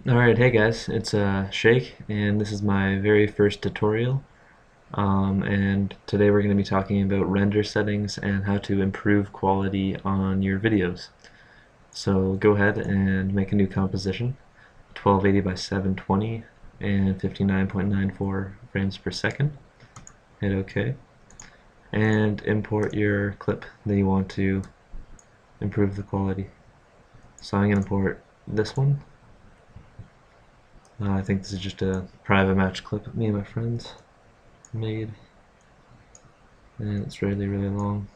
Alright, hey guys, it's Shake, and this is my very first tutorial. And today we're going to be talking about render settings and how to improve quality on your videos. So go ahead and make a new composition, 1280 by 720 and 59.94 frames per second. Hit OK, and import your clip that you want to improve the quality. So I'm going to import this one. I think this is just a private match clip me and my friends made, and it's really long.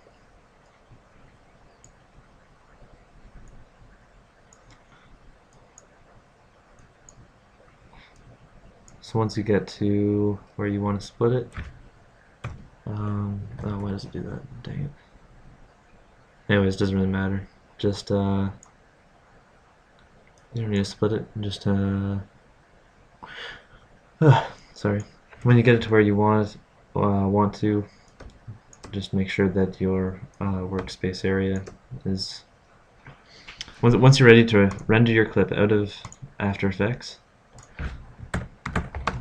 So once you get to where you want to split it, oh, why does it do that? Dang it. Anyways, doesn't really matter. Just you don't need to split it. Just sorry. When you get it to where you want to, just make sure that your workspace area is. Once you're ready to render your clip out of After Effects,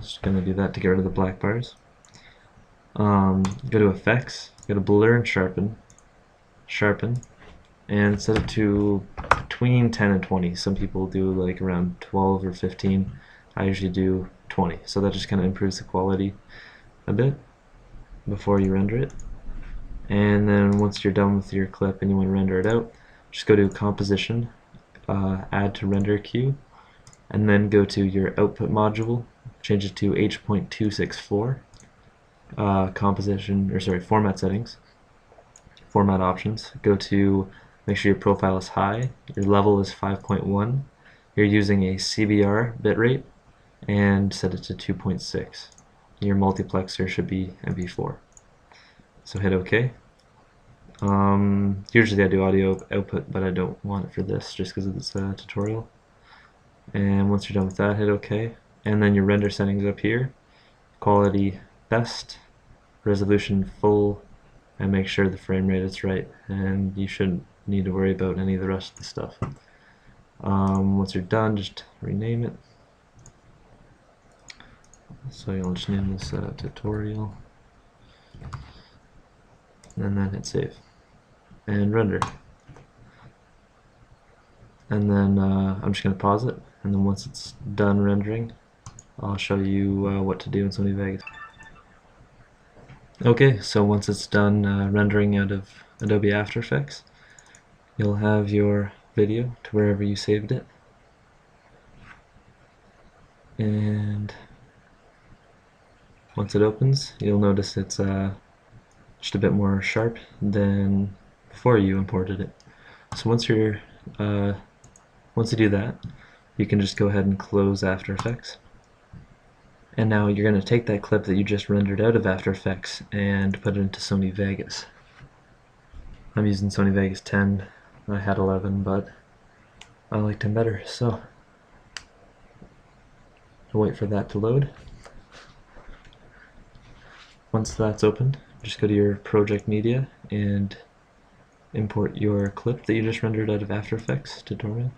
just going to do that to get rid of the black bars. Go to Effects, go to Blur and Sharpen, and set it to between 10 and 20. Some people do like around 12 or 15. I usually do 20, so that just kind of improves the quality a bit before you render it. And then once you're done with your clip and you want to render it out, just go to Composition, Add to Render Queue, and then go to your Output module, change it to H.264, Format Settings, Format Options. Go to make sure your profile is high, your level is 5.1, you're using a CBR bitrate, and set it to 2.6. Your multiplexer should be MP4. So hit OK. Usually I do audio output, but I don't want it for this just because it's a tutorial. And once you're done with that, hit OK. And then your render settings up here, quality best, resolution full, and make sure the frame rate is right. And you shouldn't need to worry about any of the rest of the stuff. Once you're done, just rename it. So you'll just name this tutorial, and then hit save and render. And then I'm just going to pause it, and then once it's done rendering, I'll show you what to do in Sony Vegas. Okay, so once it's done rendering out of Adobe After Effects, you'll have your video to wherever you saved it. And once it opens, you'll notice it's just a bit more sharp than before you imported it. So once you do that, you can just go ahead and close After Effects. And now you're going to take that clip that you just rendered out of After Effects and put it into Sony Vegas. I'm using Sony Vegas 10. I had 11, but I liked him better, so I'll wait for that to load. Once that's opened, just go to your project media and import your clip that you just rendered out of After Effects tutorial.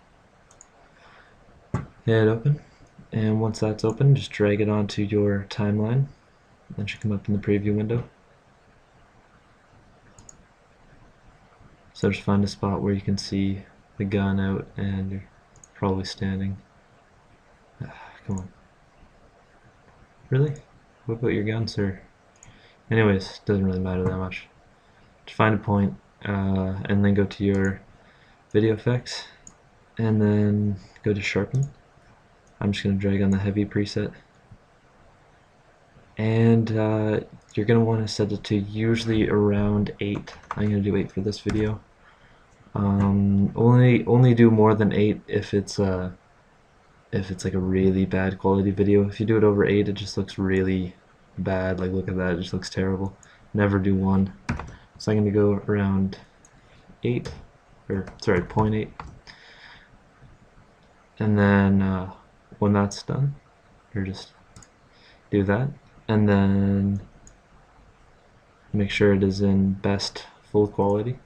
Hit open, and once that's open, just drag it onto your timeline. That should come up in the preview window. So just find a spot where you can see the gun out and you're probably standing. Come on. Really? Whip out your gun, sir. Anyways, doesn't really matter that much. Just find a point, and then go to your video effects, and then go to sharpen. I'm just going to drag on the heavy preset, and you're going to want to set it to usually around 8. I'm going to do 8 for this video. Only do more than 8 if it's like a really bad quality video. If you do it over 8, it just looks really bad. Like, look at that, it just looks terrible. Never do 1. So I'm going to go around 8, or sorry, 0.8. And then when that's done, you just do that, and then make sure it is in best full quality,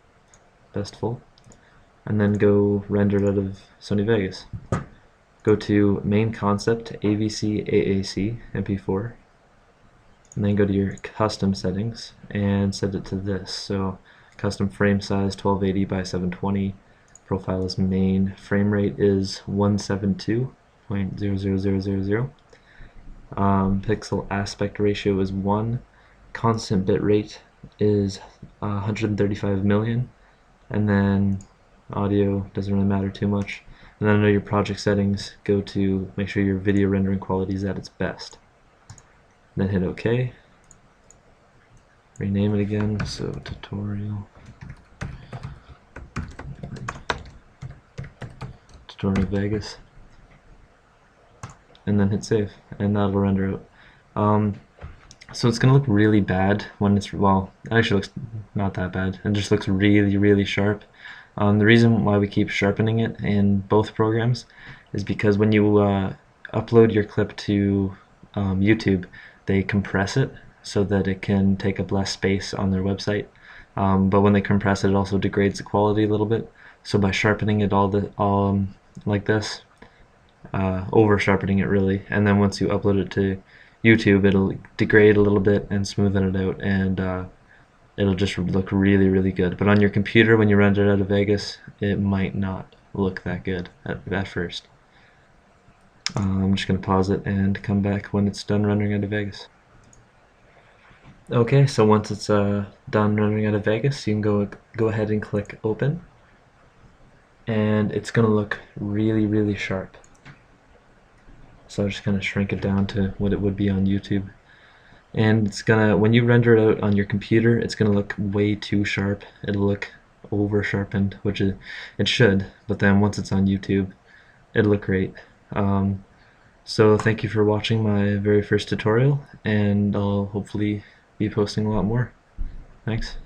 best full, and then go render it out of Sony Vegas. go to main concept, AVC, AAC, MP4, and then go to your custom settings and set it to this. So custom frame size 1280 by 720, profile is main, frame rate is 172.00000, pixel aspect ratio is 1, constant bit rate is 135 million, and then audio doesn't really matter too much. And then under your project settings, go to make sure your video rendering quality is at its best. Then hit OK. Rename it again, so tutorial Vegas, and then hit save, and that'll render out. So it's gonna look really bad when it's, well, it actually looks not that bad. It just looks really sharp. The reason why we keep sharpening it in both programs is because when you upload your clip to YouTube, they compress it so that it can take up less space on their website. But when they compress it, it also degrades the quality a little bit. So by sharpening it all like this, over sharpening it really, and then once you upload it to YouTube, it'll degrade a little bit and smoothen it out, and it'll just look really good. But on your computer, when you render it out of Vegas, it might not look that good at first. I'm just going to pause it and come back when it's done rendering out of Vegas. Okay, so once it's done rendering out of Vegas, you can go ahead and click open, and it's going to look really sharp. So I'm just going to shrink it down to what it would be on YouTube. And it's gonna, when you render it out on your computer, it's gonna look way too sharp. It'll look over sharpened, which it should, but then once it's on YouTube, it'll look great. So thank you for watching my very first tutorial, and I'll hopefully be posting a lot more. Thanks.